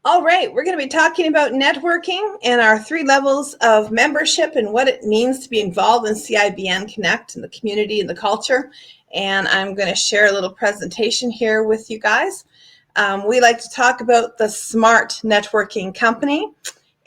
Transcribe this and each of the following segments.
All right, we're going to be talking about networking and our 3 levels of membership and what it means to be involved in CIBN Connect and the community and the culture. And I'm going to share a little presentation here with you guys. We like to talk about the Smart Networking Company,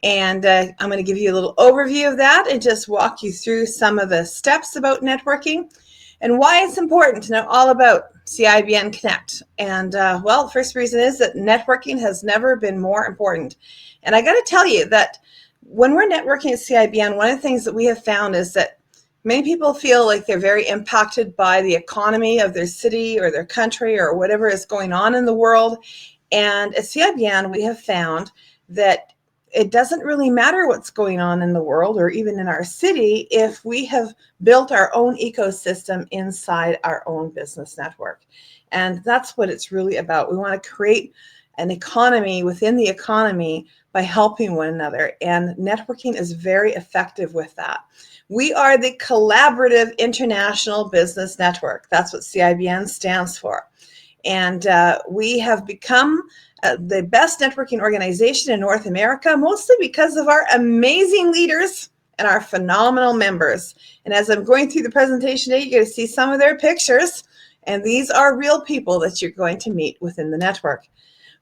and I'm going to give you a little overview of that and just walk you through some of the steps about networking and why it's important to know all about CIBN Connect. And well, the first reason is that networking has never been more important. And I got to tell you that when we're networking at CIBN, one of the things that we have found is that many people feel like they're very impacted by the economy of their city or their country or whatever is going on in the world. And at CIBN, we have found that it doesn't really matter what's going on in the world or even in our city if we have built our own ecosystem inside our own business network. And that's what it's really about. We want to create an economy within the economy by helping one another. And networking is very effective with that. We are the Collaborative International Business Network. That's what CIBN stands for. And we have become the best networking organization in North America, mostly because of our amazing leaders and our phenomenal members. And as I'm going through the presentation today, you're going to see some of their pictures. And these are real people that you're going to meet within the network.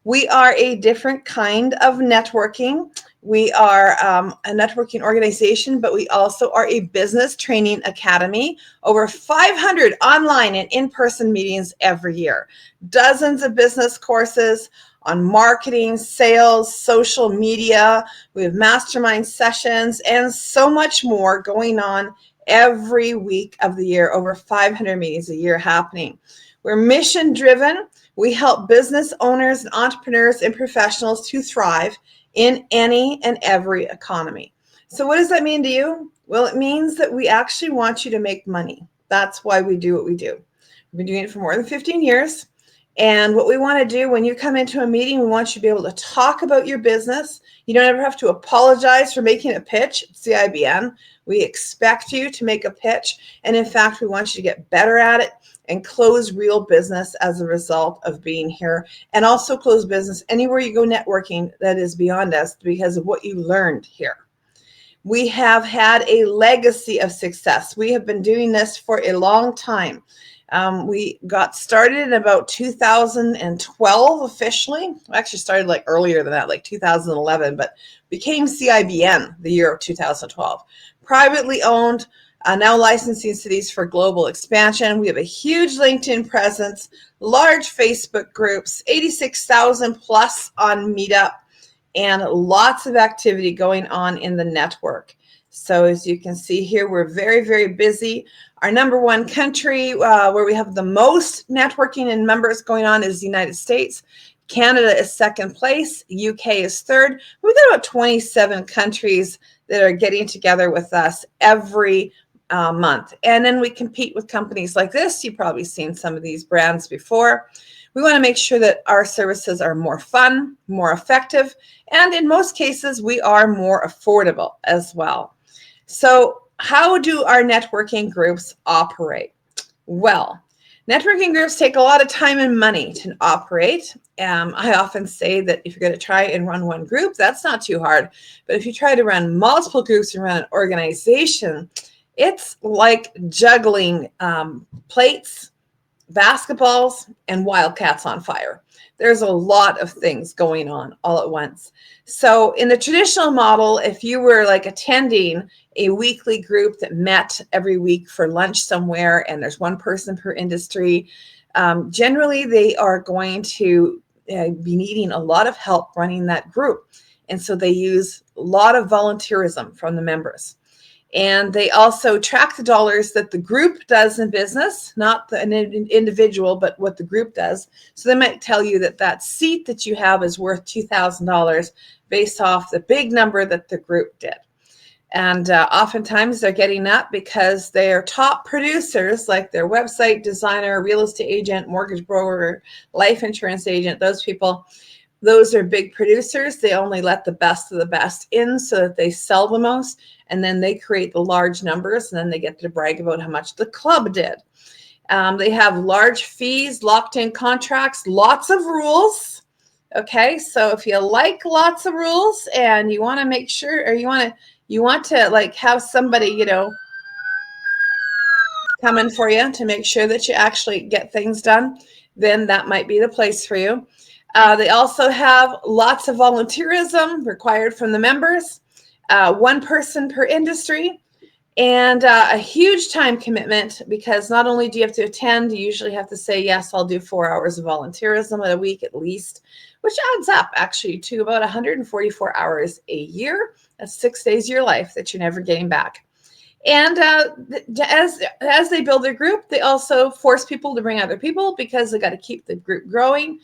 We are a different kind of networking. We are a networking organization, but we also are a business training academy. Over 500 online and in-person meetings every year. Dozens of business courses on marketing, sales, social media. We have mastermind sessions and so much more going on every week of the year. Over 500 meetings a year happening. We're mission driven. We help business owners and entrepreneurs and professionals to thrive in any and every economy. So what does that mean to you? Well, it means that we actually want you to make money. That's why we do what we do. We've been doing it for more than 15 years. And what we want to do when you come into a meeting, we want you to be able to talk about your business. You don't ever have to apologize for making a pitch at CIBN. We expect you to make a pitch. And in fact, we want you to get better at it and close real business as a result of being here, and also close business anywhere you go networking that is beyond us because of what you learned here. We have had a legacy of success. We have been doing this for a long time. We got started in about 2012 officially. We actually started like earlier than that, like 2011, but became CIBN the year of 2012. Privately owned, now licensing cities for global expansion. We have a huge LinkedIn presence, large Facebook groups, 86,000 plus on Meetup, and lots of activity going on in the network. So as you can see here, we're very, very busy. Our number one country where we have the most networking and members going on is the United States. Canada is second place. UK is third. We've got about 27 countries that are getting together with us every month. And then we compete with companies like this. You've probably seen some of these brands before. We want to make sure that our services are more fun, more effective, and in most cases, we are more affordable as well. So how do our networking groups operate? Well, networking groups take a lot of time and money to operate. I often say that if you're going to try and run one group, that's not too hard. But if you try to run multiple groups and run an organization, it's like juggling plates, basketballs, and wildcats on fire. There's a lot of things going on all at once. So in the traditional model, if you were like attending a weekly group that met every week for lunch somewhere, and there's one person per industry, generally they are going to be needing a lot of help running that group. And so they use a lot of volunteerism from the members. And they also track the dollars that the group does in business, not an individual, but what the group does. So they might tell you that that seat that you have is worth $2,000 based off the big number that the group did. And oftentimes they're getting that because they are top producers, like their website designer, real estate agent, mortgage broker, life insurance agent, those people. Those are big producers. They only let the best of the best in so that they sell the most. And then they create the large numbers, and then they get to brag about how much the club did. They have large fees, locked in contracts, lots of rules. Okay, so if you like lots of rules and you want to make sure, or you want to like have somebody, coming for you to make sure that you actually get things done, then that might be the place for you. They also have lots of volunteerism required from the members, one person per industry, and a huge time commitment, because not only do you have to attend, you usually have to say, yes, I'll do 4 hours of volunteerism a week at least, which adds up actually to about 144 hours a year. That's 6 days of your life that you're never getting back. And as they build their group, they also force people to bring other people because they got to keep the group growing.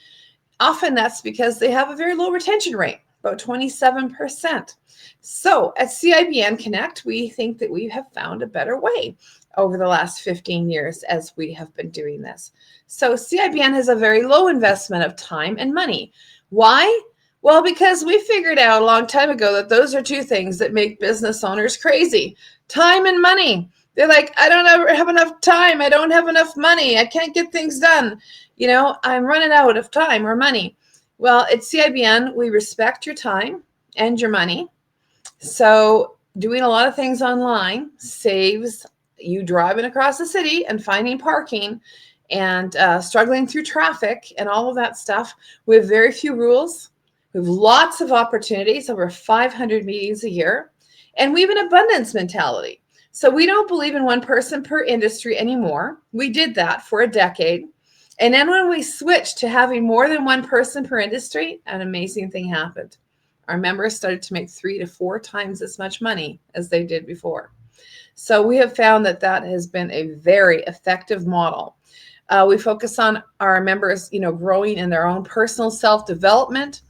Often that's because they have a very low retention rate, about 27%. So at CIBN Connect, we think that we have found a better way over the last 15 years as we have been doing this. So CIBN has a very low investment of time and money. Why? Well, because we figured out a long time ago that those are two things that make business owners crazy: time and money. They're like, I don't ever have enough time. I don't have enough money. I can't get things done. I'm running out of time or money. Well, at CIBN, we respect your time and your money. So doing a lot of things online saves you driving across the city and finding parking and struggling through traffic and all of that stuff. We have very few rules. We have lots of opportunities, over 500 meetings a year, and we have an abundance mentality. So we don't believe in one person per industry anymore. We did that for a decade. And then when we switched to having more than one person per industry, an amazing thing happened. Our members started to make 3 to 4 times as much money as they did before. So we have found that that has been a very effective model. We focus on our members, growing in their own personal self-development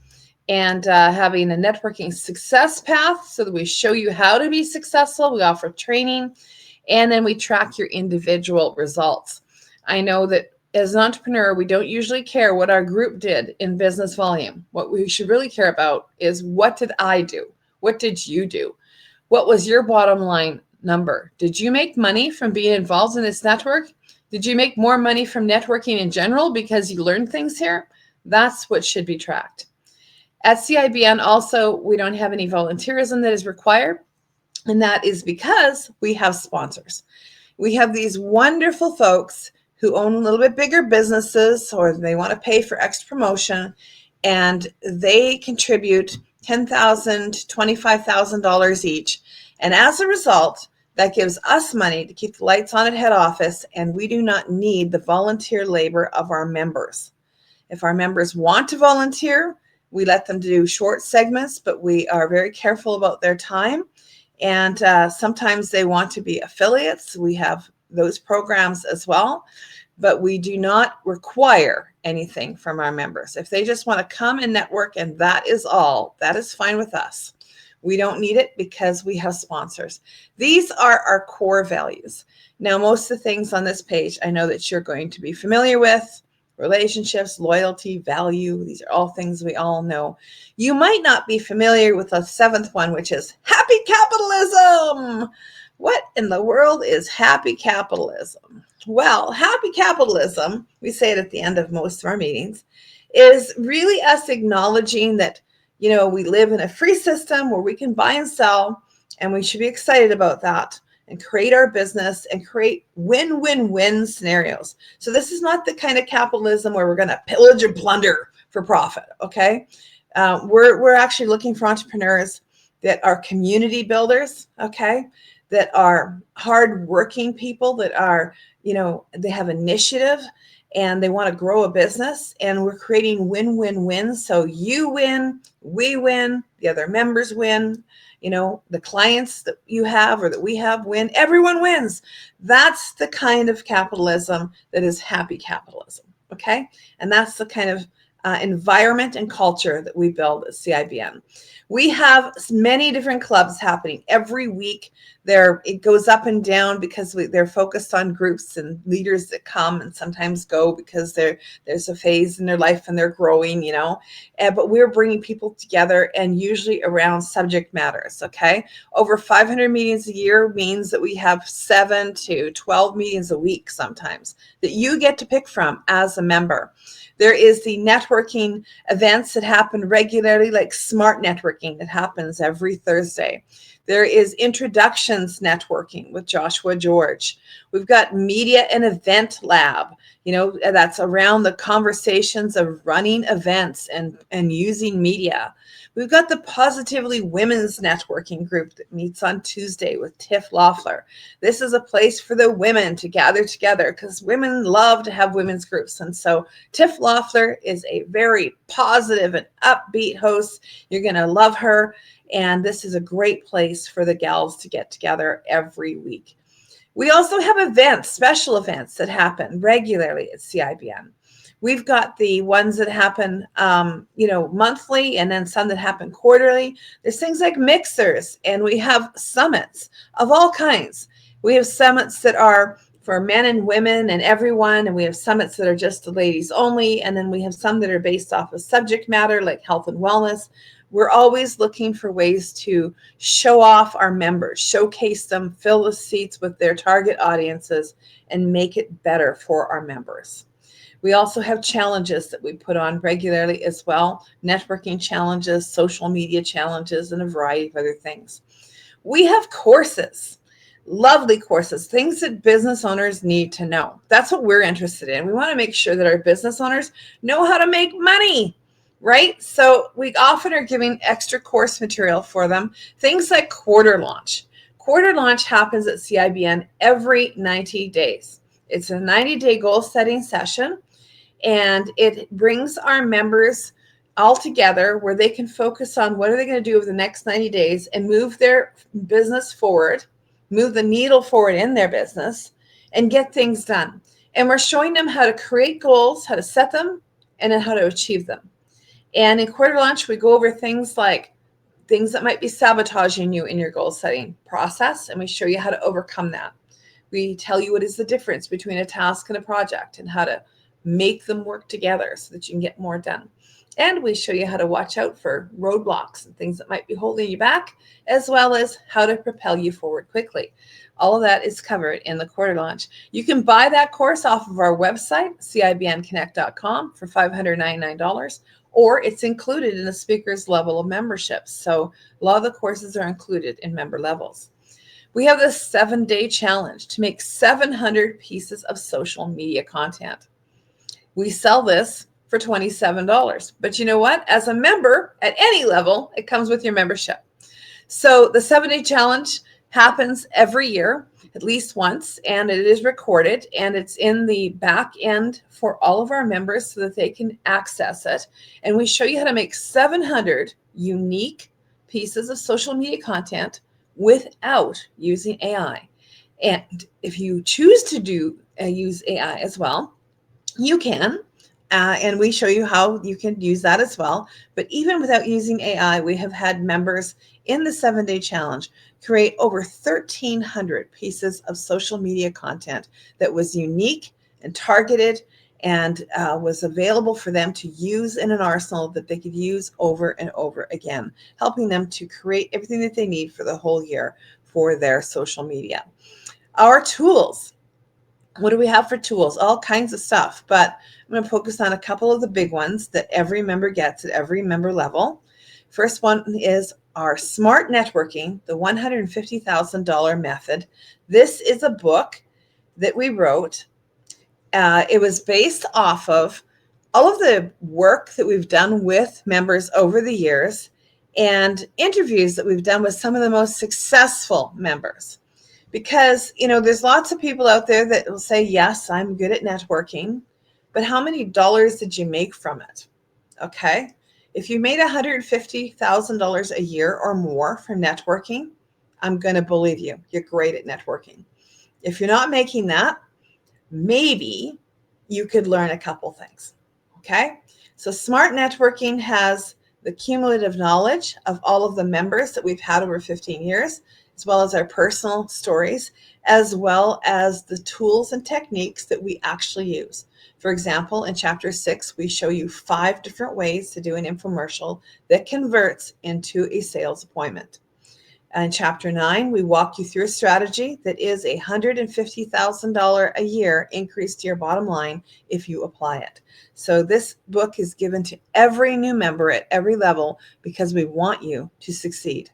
and having a networking success path so that we show you how to be successful. We offer training, and then we track your individual results. I know that as an entrepreneur, we don't usually care what our group did in business volume. What we should really care about is, what did I do? What did you do? What was your bottom line number? Did you make money from being involved in this network? Did you make more money from networking in general because you learned things here? That's what should be tracked. At CIBN also, we don't have any volunteerism that is required, and that is because we have sponsors. We have these wonderful folks who own a little bit bigger businesses, or they want to pay for extra promotion, and they contribute $10,000 to $25,000 each. And as a result, that gives us money to keep the lights on at head office, and we do not need the volunteer labor of our members. If our members want to volunteer, we let them do short segments, but we are very careful about their time. And sometimes they want to be affiliates. We have those programs as well, but we do not require anything from our members. If they just want to come and network and that is all, that is fine with us. We don't need it because we have sponsors. These are our core values. Now, most of the things on this page, I know that you're going to be familiar with: relationships, loyalty, value. These are all things we all know. You might not be familiar with the 7th one, which is happy capitalism. What in the world is happy capitalism? Well, happy capitalism, we say it at the end of most of our meetings, is really us acknowledging that, we live in a free system where we can buy and sell, and we should be excited about that and create our business and create win-win-win scenarios. So this is not the kind of capitalism where we're going to pillage and plunder for profit, okay? We're actually looking for entrepreneurs that are community builders, okay? That are hardworking people, that are, they have initiative and they want to grow a business, and we're creating win-win-win. So you win, we win, the other members win, the clients that you have or that we have win, everyone wins. That's the kind of capitalism that is happy capitalism, okay? And that's the kind of environment and culture that we build at CIBN. We have many different clubs happening every week It goes up and down because they're focused on groups and leaders that come and sometimes go because there's a phase in their life and they're growing, but we're bringing people together and usually around subject matters. Okay. Over 500 meetings a year means that we have 7 to 12 meetings a week sometimes that you get to pick from as a member. There is the networking events that happen regularly, like Smart Networking that happens every Thursday. There is introductions networking with Joshua George. We've got media and event lab, that's around the conversations of running events and using media. We've got the Positively Women's Networking group that meets on Tuesday with Tiff Loeffler. This is a place for the women to gather together because women love to have women's groups. And so Tiff Loeffler is a very positive and upbeat host. You're going to love her. And this is a great place for the gals to get together every week. We also have events, special events that happen regularly at CIBN. We've got the ones that happen, monthly, and then some that happen quarterly. There's things like mixers, and we have summits of all kinds. We have summits that are for men and women and everyone, and we have summits that are just the ladies only, and then we have some that are based off of subject matter like health and wellness. We're always looking for ways to show off our members, showcase them, fill the seats with their target audiences, and make it better for our members. We also have challenges that we put on regularly as well, networking challenges, social media challenges, and a variety of other things. We have courses, lovely courses, things that business owners need to know. That's what we're interested in. We want to make sure that our business owners know how to make money, right? So we often are giving extra course material for them, things like Quarter Launch. Quarter Launch happens at CIBN every 90 days. It's a 90-day goal setting session, and it brings our members all together where they can focus on what are they going to do over the next 90 days and move their business forward, move the needle forward in their business, and get things done. And we're showing them how to create goals, how to set them, and then how to achieve them. And in Quarter Launch, we go over things like things that might be sabotaging you in your goal setting process, and we show you how to overcome that. We tell you what is the difference between a task and a project and how to make them work together so that you can get more done. And we show you how to watch out for roadblocks and things that might be holding you back, as well as how to propel you forward quickly. All of that is covered in the Quarter Launch. You can buy that course off of our website, CIBNConnect.com, for $599, or it's included in the speaker's level of membership. So a lot of the courses are included in member levels. We have this 7-day challenge to make 700 pieces of social media content. We sell this for $27. But you know what? As a member at any level, it comes with your membership. So the 7-day challenge happens every year, at least once, and it is recorded, and it's in the back end for all of our members so that they can access it. And we show you how to make 700 unique pieces of social media content without using AI. And if you choose to use AI as well, you can, and we show you how you can use that as well. But even without using AI, we have had members in the 7-day challenge create over 1,300 pieces of social media content that was unique and targeted and was available for them to use in an arsenal that they could use over and over again, helping them to create everything that they need for the whole year for their social media. Our tools. What do we have for tools? All kinds of stuff, but I'm going to focus on a couple of the big ones that every member gets at every member level. First one is our Smart Networking, the $150,000 method. This is a book that we wrote. It was based off of all of the work that we've done with members over the years and interviews that we've done with some of the most successful members. Because, there's lots of people out there that will say, yes, I'm good at networking, but how many dollars did you make from it? Okay. If you made $150,000 a year or more from networking, I'm going to believe you. You're great at networking. If you're not making that, maybe you could learn a couple things. Okay. So Smart Networking has the cumulative knowledge of all of the members that we've had over 15 years. as well as our personal stories, as well as the tools and techniques that we actually use. For example, in Chapter 6, we show you 5 different ways to do an infomercial that converts into a sales appointment. In Chapter 9, we walk you through a strategy that is a $150,000 a year increase to your bottom line if you apply it. So this book is given to every new member at every level because we want you to succeed.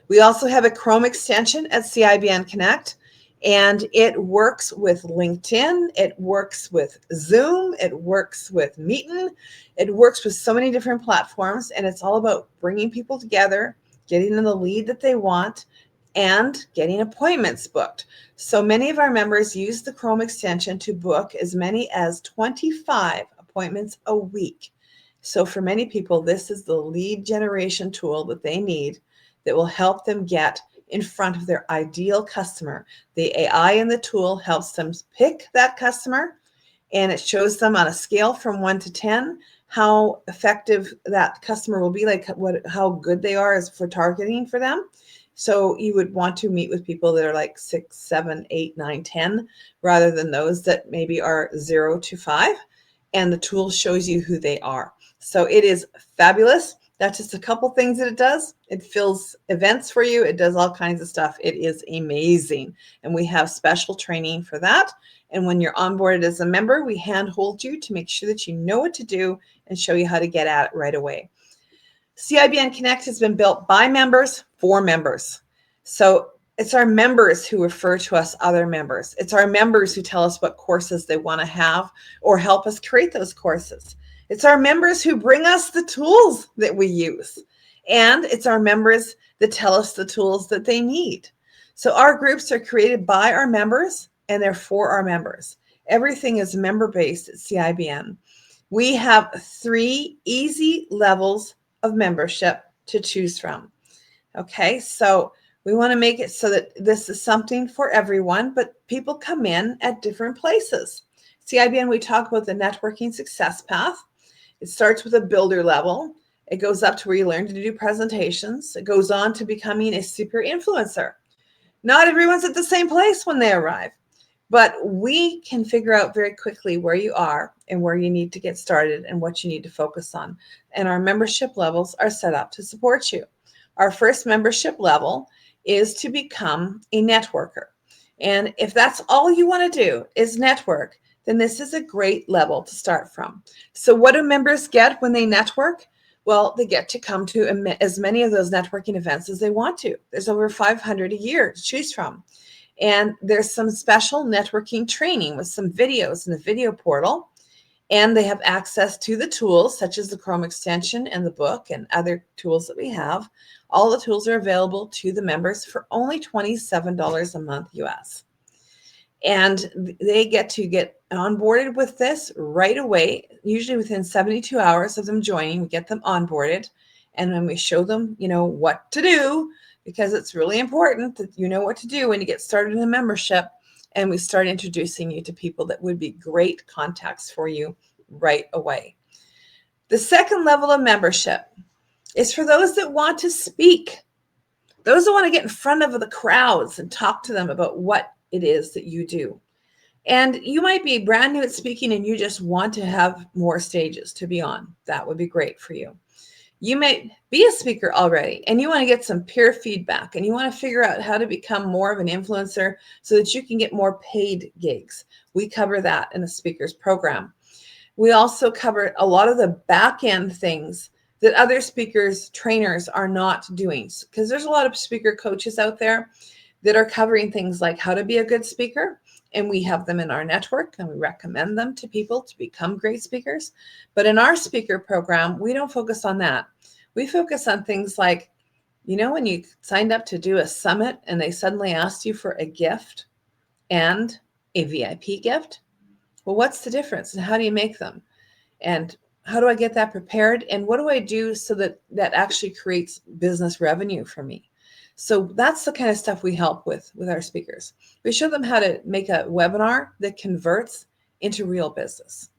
We also have a Chrome extension at CIBN Connect, and it works with LinkedIn, it works with Zoom, it works with Meetin, it works with so many different platforms, and it's all about bringing people together, getting them the lead that they want, and getting appointments booked. So many of our members use the Chrome extension to book as many as 25 appointments a week. So for many people, this is the lead generation tool that they need that will help them get in front of their ideal customer. The AI in the tool helps them pick that customer, and it shows them on a scale from 1 to 10 how effective that customer will be, like how good they are as for targeting for them. So you would want to meet with people that are like 6, 7, 8, 9, 10, rather than those that maybe are 0 to 5. And the tool shows you who they are. So it is fabulous. That's just a couple things that it does. It fills events for you. It does all kinds of stuff. It is amazing. And we have special training for that. And when you're onboarded as a member, we handhold you to make sure that you know what to do and show you how to get at it right away. CIBN Connect has been built by members for members. So it's our members who refer to us other members. It's our members who tell us what courses they want to have or help us create those courses. It's our members who bring us the tools that we use. And it's our members that tell us the tools that they need. So our groups are created by our members and they're for our members. Everything is member-based at CIBN. We have 3 easy levels of membership to choose from. Okay, so we want to make it so that this is something for everyone, but people come in at different places. CIBN, we talk about the networking success path. It starts with a builder level. It goes up to where you learn to do presentations. It goes on to becoming a super influencer. Not everyone's at the same place when they arrive, but we can figure out very quickly where you are and where you need to get started and what you need to focus on. And our membership levels are set up to support you. Our first membership level is to become a networker. And if that's all you want to do is network, then this is a great level to start from. So what do members get when they network? Well, they get to come to as many of those networking events as they want to. There's over 500 a year to choose from. And there's some special networking training with some videos in the video portal. And they have access to the tools such as the Chrome extension and the book and other tools that we have. All the tools are available to the members for only $27 a month US. And they get to get onboarded with this right away, usually within 72 hours of them joining. We get them onboarded. And when we show them, what to do, because it's really important that you know what to do when you get started in a membership, and we start introducing you to people that would be great contacts for you right away. The second level of membership is for those that want to speak, those that want to get in front of the crowds and talk to them about what it is that you do. And you might be brand new at speaking and you just want to have more stages to be on. That would be great for you. You may be a speaker already and you want to get some peer feedback and you want to figure out how to become more of an influencer so that you can get more paid gigs. We cover that in the speakers program. We also cover a lot of the back end things that other speakers, trainers are not doing, because there's a lot of speaker coaches out there that are covering things like how to be a good speaker. And we have them in our network and we recommend them to people to become great speakers. But in our speaker program, we don't focus on that. We focus on things like, when you signed up to do a summit and they suddenly asked you for a gift and a VIP gift. Well, what's the difference and how do you make them? And how do I get that prepared? And what do I do so that that actually creates business revenue for me? So that's the kind of stuff we help with our speakers. We show them how to make a webinar that converts into real business.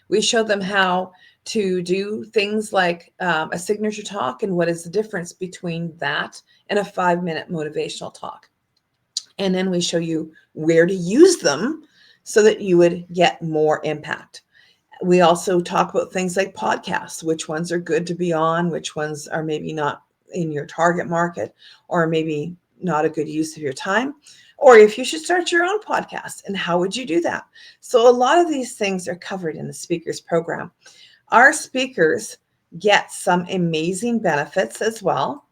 We show them how to do things like a signature talk and what is the difference between that and a 5-minute motivational talk. And then we show you where to use them so that you would get more impact. We also talk about things like podcasts, which ones are good to be on, which ones are maybe not in your target market, or maybe not a good use of your time, or if you should start your own podcast and how would you do that. So a lot of these things are covered in the speakers program. Our speakers get some amazing benefits as well.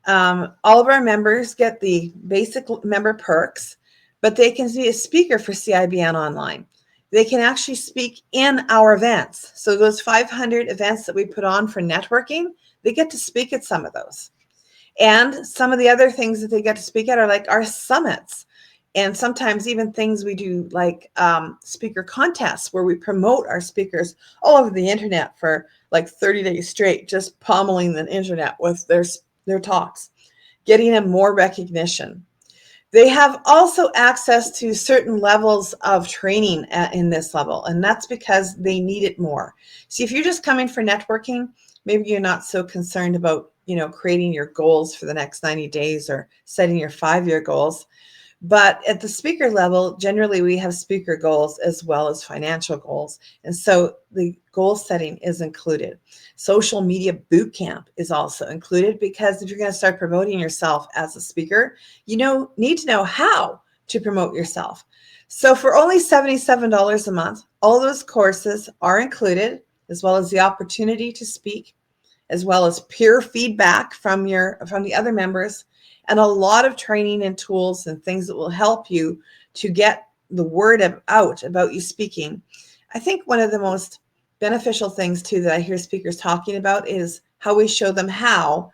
All of our members get the basic member perks, but they can be a speaker for CIBN online. They can actually speak in our events. So those 500 events that we put on for networking, they get to speak at some of those. And some of the other things that they get to speak at are like our summits. And sometimes even things we do like speaker contests where we promote our speakers all over the internet for like 30 days straight, just pommeling the internet with their talks, getting them more recognition. They have also access to certain levels of training in this level, and that's because they need it more. See, if you're just coming for networking, maybe you're not so concerned about, creating your goals for the next 90 days or setting your 5-year goals. But at the speaker level, generally we have speaker goals as well as financial goals. And so the goal setting is included. Social media boot camp is also included because if you're going to start promoting yourself as a speaker, you need to know how to promote yourself. So for only $77 a month, all those courses are included, as well as the opportunity to speak, as well as peer feedback from the other members, and a lot of training and tools and things that will help you to get the word out about you speaking. I think one of the most beneficial things too that I hear speakers talking about is how we show them how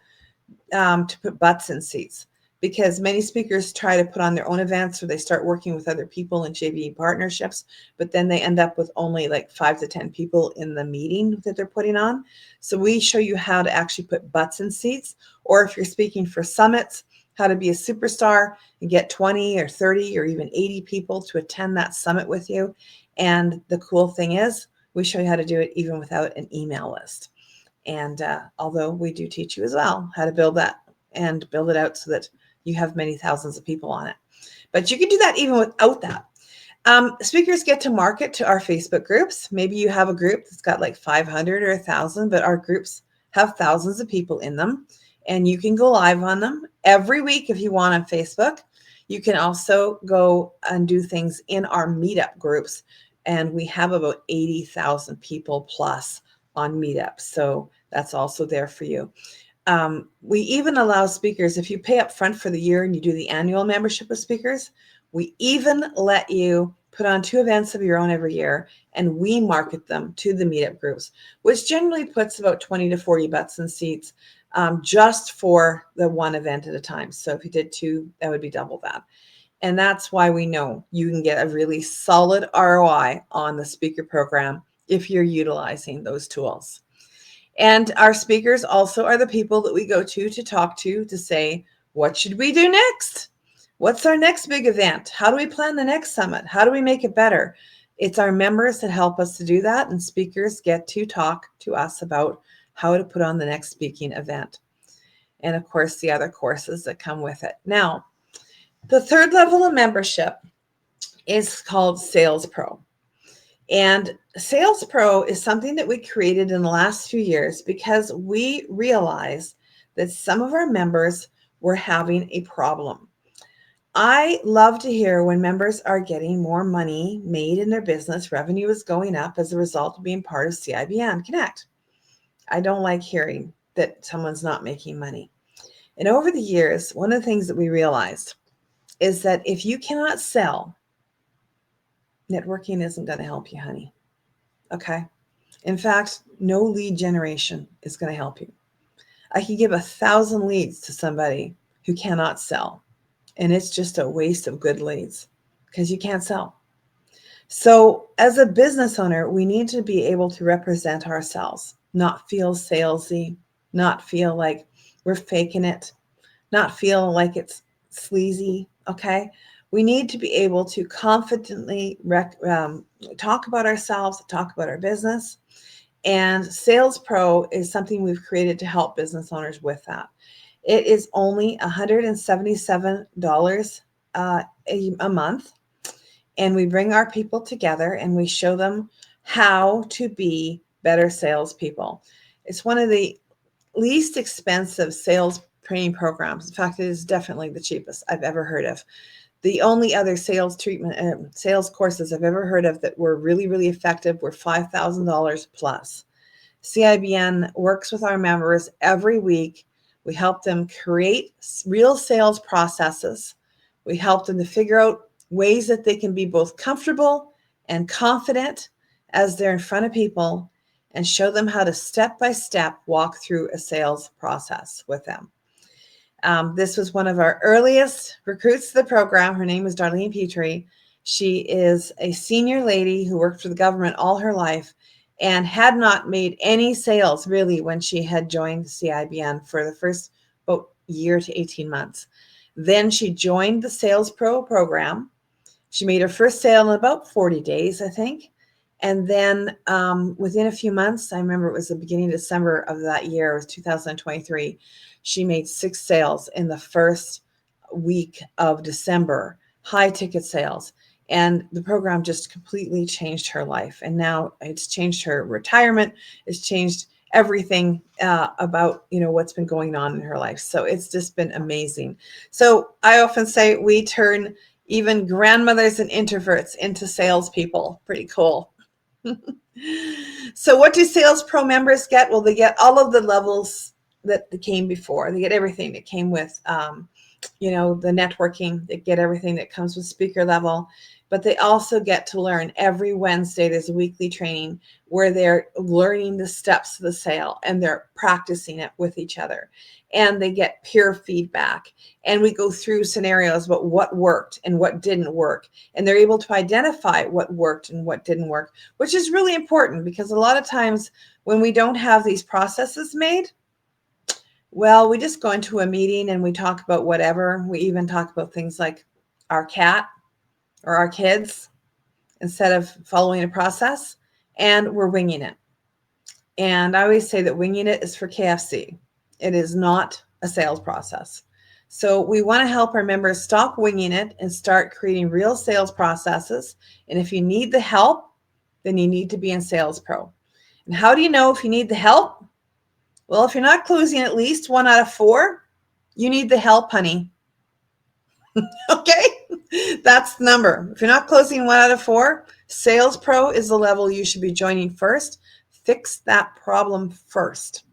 to put butts in seats, because many speakers try to put on their own events or they start working with other people in JV partnerships, but then they end up with only like 5 to 10 people in the meeting that they're putting on. So we show you how to actually put butts in seats, or if you're speaking for summits, how to be a superstar and get 20 or 30 or even 80 people to attend that summit with you. And the cool thing is we show you how to do it even without an email list. And although we do teach you as well how to build that and build it out so that you have many thousands of people on it. But you can do that even without that. Speakers get to market to our Facebook groups. Maybe you have a group that's got like 500 or 1,000, but our groups have thousands of people in them. And you can go live on them every week if you want on Facebook. You can also go and do things in our meetup groups. And we have about 80,000 people plus on meetups. So that's also there for you. We even allow speakers, if you pay up front for the year and you do the annual membership with speakers, we even let you put on 2 events of your own every year, and we market them to the meetup groups, which generally puts about 20 to 40 butts in seats just for the one event at a time. So if you did 2, that would be double that. And that's why we know you can get a really solid ROI on the speaker program if you're utilizing those tools. And our speakers also are the people that we go to talk to say, what should we do next? What's our next big event? How do we plan the next summit? How do we make it better? It's our members that help us to do that, and speakers get to talk to us about how to put on the next speaking event. And of course, the other courses that come with it. Now, the 3rd level of membership is called Sales Pro. And Sales Pro is something that we created in the last few years because we realized that some of our members were having a problem. I love to hear when members are getting more money made in their business, revenue is going up as a result of being part of CIBN Connect. I don't like hearing that someone's not making money. And over the years, one of the things that we realized is that if you cannot sell, networking isn't going to help you, honey. Okay? In fact, no lead generation is going to help you. I could give 1,000 leads to somebody who cannot sell, and it's just a waste of good leads because you can't sell. So as a business owner, we need to be able to represent ourselves, not feel salesy, not feel like we're faking it, not feel like it's sleazy, okay? We need to be able to confidently talk about ourselves, talk about our business. And Sales Pro is something we've created to help business owners with that. It is only $177 a month. And we bring our people together and we show them how to be better salespeople. It's one of the least expensive sales training programs. In fact, it is definitely the cheapest I've ever heard of. The only other sales courses I've ever heard of that were really, really effective were $5,000 plus. CIBN works with our members every week. We help them create real sales processes. We help them to figure out ways that they can be both comfortable and confident as they're in front of people, and show them how to step by step walk through a sales process with them. This was one of our earliest recruits to the program. Her name is Darlene Petrie. She is a senior lady who worked for the government all her life and had not made any sales really when she had joined CIBN for the first about year to 18 months. Then she joined the Sales Pro program. She made her first sale in about 40 days, I think. And then within a few months, I remember it was the beginning of December of that year, it was 2023, she made 6 sales in the first week of December, high ticket sales. And the program just completely changed her life. And now it's changed her retirement. It's changed everything about, what's been going on in her life. So it's just been amazing. So I often say we turn even grandmothers and introverts into salespeople. Pretty cool. So what do Sales Pro members get? Well, they get all of the levels that came before. They get everything that came with, the networking. They get everything that comes with speaker level. But they also get to learn every Wednesday. There's a weekly training where they're learning the steps of the sale and they're practicing it with each other. And they get peer feedback. And we go through scenarios about what worked and what didn't work. And they're able to identify what worked and what didn't work, which is really important because a lot of times when we don't have these processes made, well, we just go into a meeting and we talk about whatever. We even talk about things like our cat or our kids instead of following a process, and we're winging it. And I always say that winging it is for KFC. It is not a sales process. So we want to help our members stop winging it and start creating real sales processes. And if you need the help, then you need to be in Sales Pro. And how do you know if you need the help? Well, if you're not closing at least 1 out of 4, you need the help, honey. Okay, that's the number. If you're not closing 1 out of 4, Sales Pro is the level you should be joining first. Fix that problem first.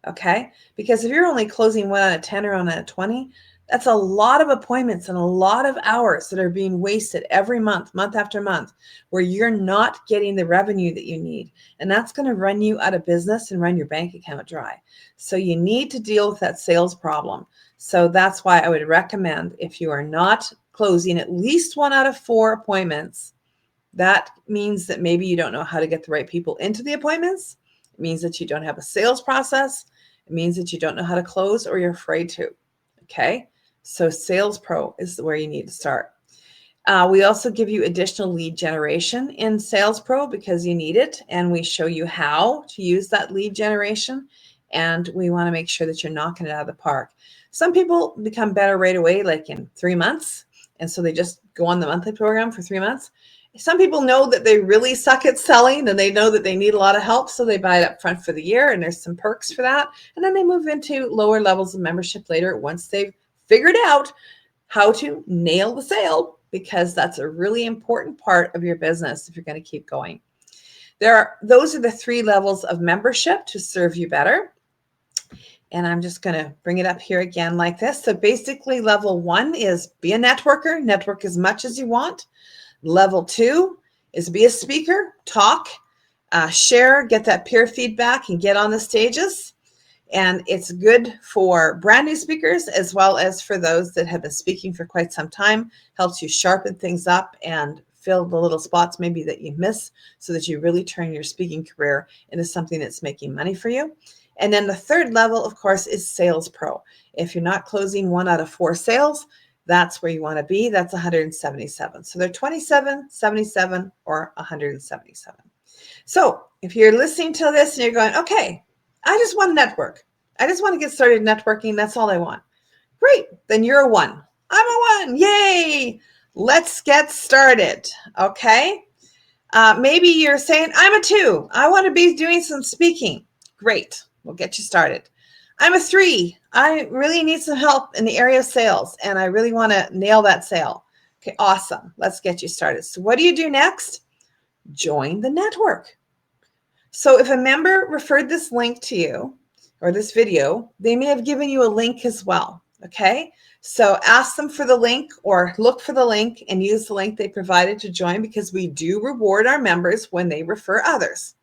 Okay, because if you're only closing 1 out of 10 or 1 out of 20, that's a lot of appointments and a lot of hours that are being wasted every month, month after month, where you're not getting the revenue that you need. And that's going to run you out of business and run your bank account dry. So you need to deal with that sales problem. So that's why I would recommend, if you are not closing at least 1 out of 4 appointments, that means that maybe you don't know how to get the right people into the appointments. It means that you don't have a sales process. It means that you don't know how to close or you're afraid to. Okay, so Sales Pro is where you need to start. We also give you additional lead generation in Sales Pro because you need it, and we show you how to use that lead generation, and we want to make sure that you're knocking it out of the park. Some people become better right away, like in 3 months, and so they just go on the monthly program for 3 months. Some people know that they really suck at selling and they know that they need a lot of help, so they buy it up front for the year, and there's some perks for that. And then they move into lower levels of membership later once they've figured out how to nail the sale, because that's a really important part of your business if you're going to keep going. Those are the 3 levels of membership to serve you better. And I'm just going to bring it up here again like this. So basically, level 1 is be a networker, network as much as you want. Level 2 is be a speaker, talk, share, get that peer feedback, and get on the stages. And it's good for brand new speakers as well as for those that have been speaking for quite some time. Helps you sharpen things up and fill the little spots maybe that you miss so that you really turn your speaking career into something that's making money for you. And then the 3rd level, of course, is Sales Pro. If you're not closing 1 out of 4 sales, That's where you want to be. That's 177. So they're 27, 77, or 177. So if you're listening to this and you're going, okay, I just want to network. I just want to get started networking. That's all I want. Great. Then you're a 1. I'm a 1. Yay. Let's get started. Okay. Maybe you're saying, I'm a 2. I want to be doing some speaking. Great. We'll get you started. I'm a 3. I really need some help in the area of sales, and I really want to nail that sale. Okay, awesome. Let's get you started. So what do you do next? Join the network. So if a member referred this link to you or this video, they may have given you a link as well. Okay, so ask them for the link or look for the link and use the link they provided to join, because we do reward our members when they refer others.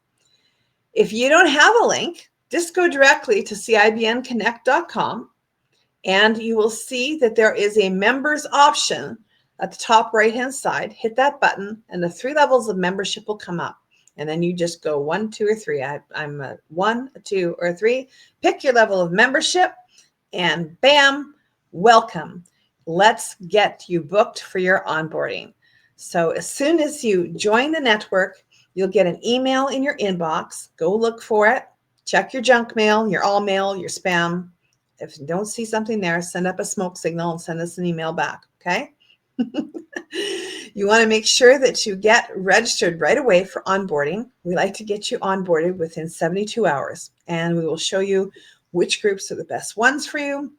If you don't have a link, just go directly to CIBNConnect.com and you will see that there is a members option at the top right hand side. Hit that button and the 3 levels of membership will come up. And then you just go 1, 2, or 3. I'm a 1, a 2, or a 3. Pick your level of membership and bam, welcome. Let's get you booked for your onboarding. So as soon as you join the network, you'll get an email in your inbox. Go look for it. Check your junk mail, your all mail, your spam. If you don't see something there, send up a smoke signal and send us an email back, okay? You want to make sure that you get registered right away for onboarding. We like to get you onboarded within 72 hours, and we will show you which groups are the best ones for you,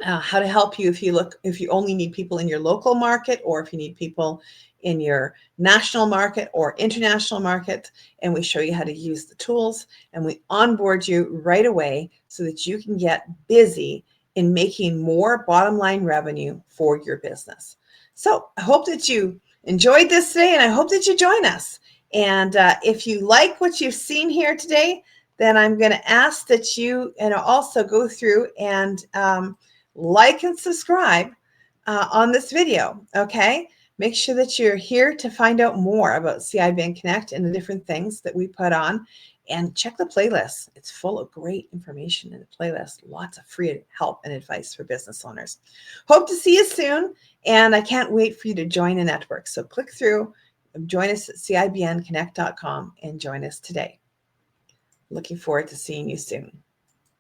how to help you if you only need people in your local market, or if you need people in your national market or international market, and we show you how to use the tools, and we onboard you right away so that you can get busy in making more bottom line revenue for your business. So I hope that you enjoyed this today, and I hope that you join us. And if you like what you've seen here today, then I'm going to ask that you also go through and like and subscribe on this video, okay? Make sure that you're here to find out more about CIBN Connect and the different things that we put on, and check the playlist. It's full of great information in the playlist, lots of free help and advice for business owners. Hope to see you soon, and I can't wait for you to join the network. So click through, join us at CIBNConnect.com and join us today. Looking forward to seeing you soon.